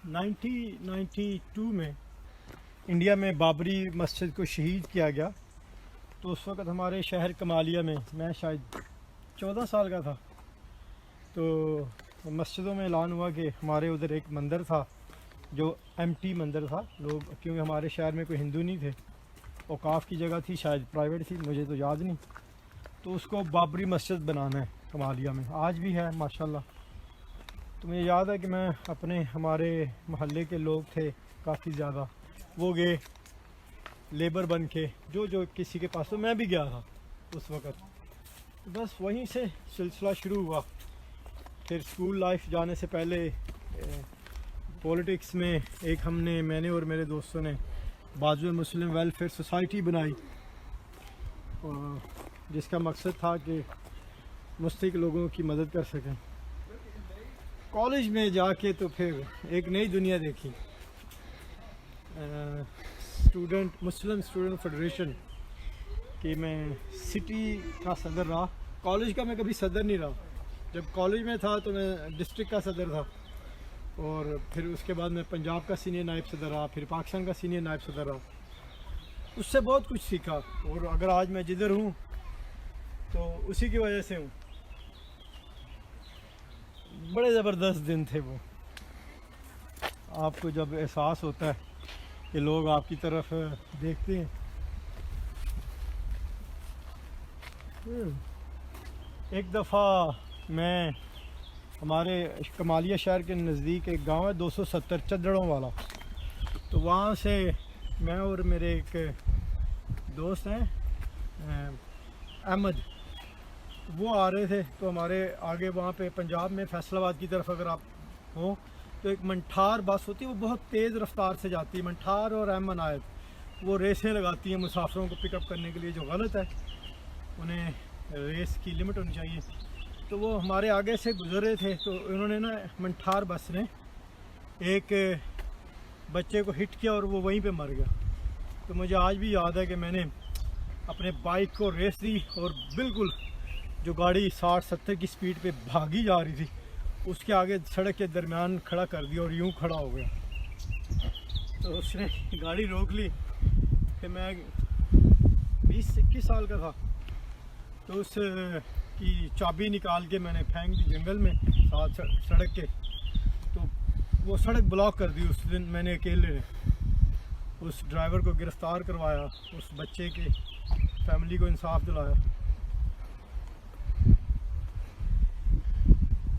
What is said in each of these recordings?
1992 में इंडिया में बाबरी मस्जिद को शहीद किया गया। तो उस वक़्त हमारे शहर कमालिया में मैं शायद 14 साल का था। तो मस्जिदों में ऐलान हुआ कि हमारे उधर एक मंदिर था जो एम्प्टी मंदिर था, लोग क्योंकि हमारे शहर में कोई हिंदू नहीं थे, औकाफ की जगह थी, शायद प्राइवेट थी, मुझे तो याद नहीं। तो उसको बाबरी मस्जिद बनाना है कमालिया में, आज भी है माशाल्लाह। तो मुझे याद है कि मैं अपने हमारे मोहल्ले के लोग थे काफ़ी ज़्यादा, वो गए लेबर बन के, जो किसी के पास, तो मैं भी गया था उस वक़्त। बस वहीं से सिलसिला शुरू हुआ। फिर स्कूल लाइफ जाने से पहले पॉलिटिक्स में मैंने और मेरे दोस्तों ने बाजुल मुस्लिम वेलफेयर सोसाइटी बनाई, जिसका मकसद था कि मुस्तहिक लोगों की मदद कर सकें। कॉलेज में जाके तो फिर एक नई दुनिया देखी। मुस्लिम स्टूडेंट फेडरेशन कि मैं सिटी का सदर रहा। कॉलेज का मैं कभी सदर नहीं रहा। जब कॉलेज में था तो मैं डिस्ट्रिक्ट का सदर था, और फिर उसके बाद मैं पंजाब का सीनियर नायब सदर रहा, फिर पाकिस्तान का सीनियर नायब सदर रहा। उससे बहुत कुछ सीखा, और अगर आज मैं जिधर हूँ तो उसी की वजह से हूँ। बड़े ज़बरदस्त दिन थे वो। आपको जब एहसास होता है कि लोग आपकी तरफ देखते हैं। एक दफ़ा मैं हमारे कमालिया शहर के नज़दीक एक गांव है 270 चद्दड़ों वाला, तो वहाँ से मैं और मेरे एक दोस्त हैं अहमद, वो आ रहे थे। तो हमारे आगे वहाँ पे पंजाब में फैसलाबाद की तरफ अगर आप हो तो एक मंठार बस होती है, वो बहुत तेज़ रफ्तार से जाती है। मंठार और अहमद आयत वो रेसें लगाती हैं मुसाफिरों को पिकअप करने के लिए, जो गलत है, उन्हें रेस की लिमिट होनी चाहिए। तो वो हमारे आगे से गुजर रहे थे, तो उन्होंने ना मंठार बस ने एक बच्चे को हिट किया और वो वहीं पे मर गया। तो मुझे आज भी याद है कि मैंने अपने बाइक को रेस दी और बिल्कुल जो गाड़ी 60-70 की स्पीड पे भागी जा रही थी उसके आगे सड़क के दरमियान खड़ा कर दिया और यूं खड़ा हो गया। तो उसने गाड़ी रोक ली। फिर मैं 20-21 साल का था, तो उस की चाबी निकाल के मैंने फेंक दी जंगल में साथ सड़क के। तो वो सड़क ब्लॉक कर दी। उस दिन मैंने अकेले ने उस ड्राइवर को गिरफ़्तार करवाया, उस बच्चे के फैमिली को इंसाफ दिलाया।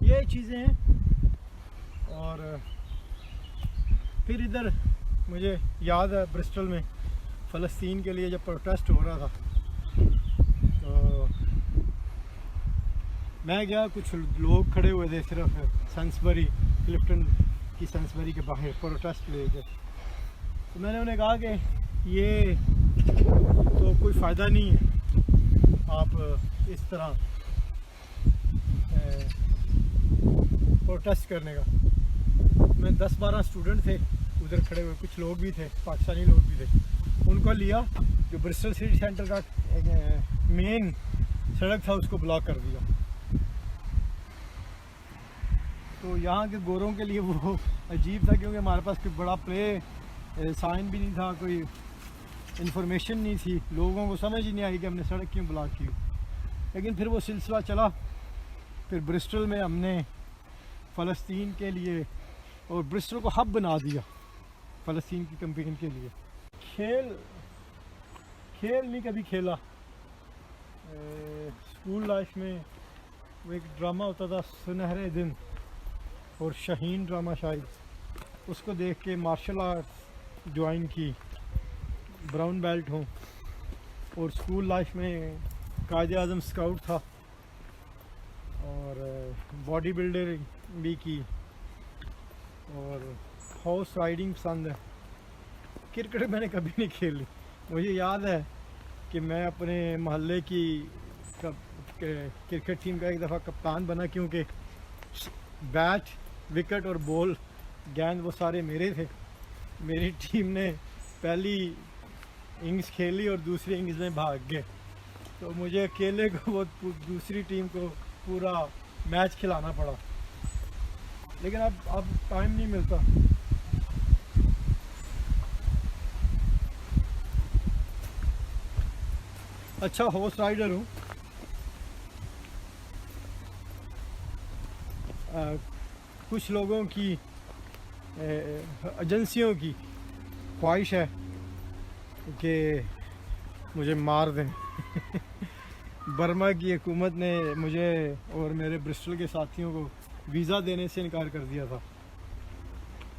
ये चीज़ें हैं। और फिर इधर मुझे याद है ब्रिस्टल में फ़लस्तीन के लिए जब प्रोटेस्ट हो रहा था, तो मैं गया, कुछ लोग खड़े हुए थे सिर्फ सन्सबरी, क्लिफ्टन की सन्सबरी के बाहर प्रोटेस्ट लेके। तो मैंने उन्हें कहा कि ये तो कोई फ़ायदा नहीं है आप इस तरह प्रोटेस्ट करने का। मैं 10-12 स्टूडेंट थे उधर खड़े हुए, कुछ लोग भी थे, पाकिस्तानी लोग भी थे। उनको लिया, जो ब्रिस्टल सिटी सेंटर का मेन सड़क था उसको ब्लॉक कर दिया। तो यहाँ के गोरों के लिए वो अजीब था, क्योंकि हमारे पास कोई बड़ा प्ले साइन भी नहीं था, कोई इन्फॉर्मेशन नहीं थी, लोगों को समझ ही नहीं आई कि हमने सड़क क्यों ब्लॉक की। लेकिन फिर वो सिलसिला चला। फिर ब्रिस्टल में हमने फ़लस्तीन के लिए और ब्रिस्टल को हब बना दिया फ़लस्तीन की कैंपेन के लिए। खेल नहीं कभी खेला। स्कूल लाइफ में वो एक ड्रामा होता था सुनहरे दिन, और शाहीन ड्रामा शायद, उसको देख के मार्शल आर्ट्स ज्वाइन की, ब्राउन बेल्ट हूँ। और स्कूल लाइफ में कायदे आज़म स्काउट था, और बॉडी बिल्डर भी की, और हॉर्स राइडिंग पसंद है। क्रिकेट मैंने कभी नहीं खेली। मुझे याद है कि मैं अपने मोहल्ले की क्रिकेट टीम का एक दफ़ा कप्तान बना, क्योंकि बैट, विकेट और बॉल, गेंद वो सारे मेरे थे। मेरी टीम ने पहली इनिंग्स खेली और दूसरी इनिंग्स में भाग गए, तो मुझे अकेले को वो दूसरी टीम को पूरा मैच खिलाना पड़ा। लेकिन अब टाइम नहीं मिलता। अच्छा हॉर्स राइडर हूँ। कुछ लोगों की एजेंसियों की ख्वाहिश है कि मुझे मार दें। बर्मा की हुकूमत ने मुझे और मेरे ब्रिस्टल के साथियों को वीज़ा देने से इनकार कर दिया था।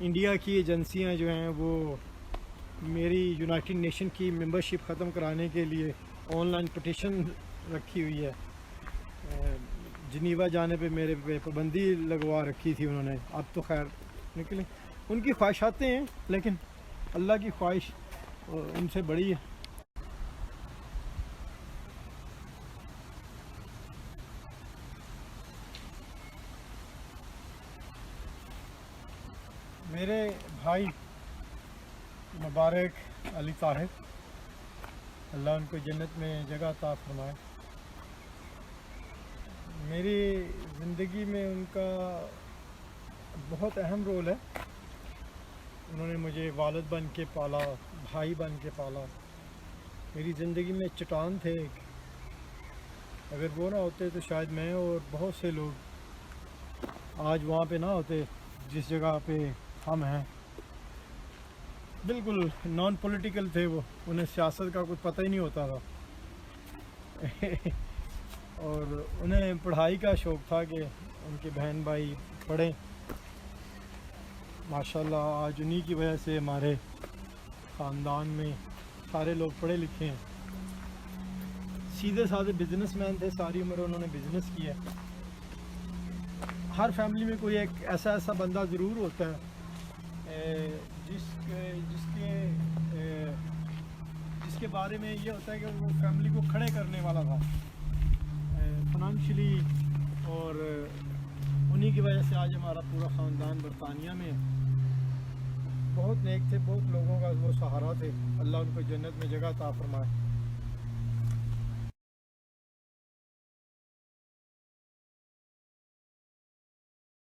इंडिया की एजेंसियां जो हैं वो मेरी यूनाइटेड नेशन की मेंबरशिप ख़त्म कराने के लिए ऑनलाइन पटिशन रखी हुई है। जिनीवा जाने पे मेरे पे पाबंदी लगवा रखी थी उन्होंने। अब तो खैर निकले, उनकी ख्वाहिशातें हैं, लेकिन अल्लाह की ख्वाहिश उनसे बड़ी है। मेरे भाई मुबारक अली ताहिर, अल्लाह उनको जन्नत में जगह अता फरमाए। मेरी ज़िंदगी में उनका बहुत अहम रोल है। उन्होंने मुझे वालिद बन के पाला, भाई बन के पाला। मेरी ज़िंदगी में चट्टान थे एक। अगर वो ना होते तो शायद मैं और बहुत से लोग आज वहाँ पे ना होते जिस जगह पे हम हैं। बिल्कुल नॉन पॉलिटिकल थे वो, उन्हें सियासत का कुछ पता ही नहीं होता था। और उन्हें पढ़ाई का शौक़ था कि उनके बहन भाई पढ़ें। माशाल्लाह आज उन्हीं की वजह से हमारे ख़ानदान में सारे लोग पढ़े लिखे हैं। सीधे साधे बिजनेसमैन थे, सारी उम्र उन्होंने बिज़नेस किया। हर फैमिली में कोई एक ऐसा बंदा ज़रूर होता है जिसके बारे में ये होता है कि वो फैमिली को खड़े करने वाला था फाइनेंशियली। और उन्हीं की वजह से आज हमारा पूरा ख़ानदान बरतानिया में है। बहुत नेक थे, बहुत लोगों का वो सहारा थे। अल्लाह उनको जन्नत में जगह अता फरमाए।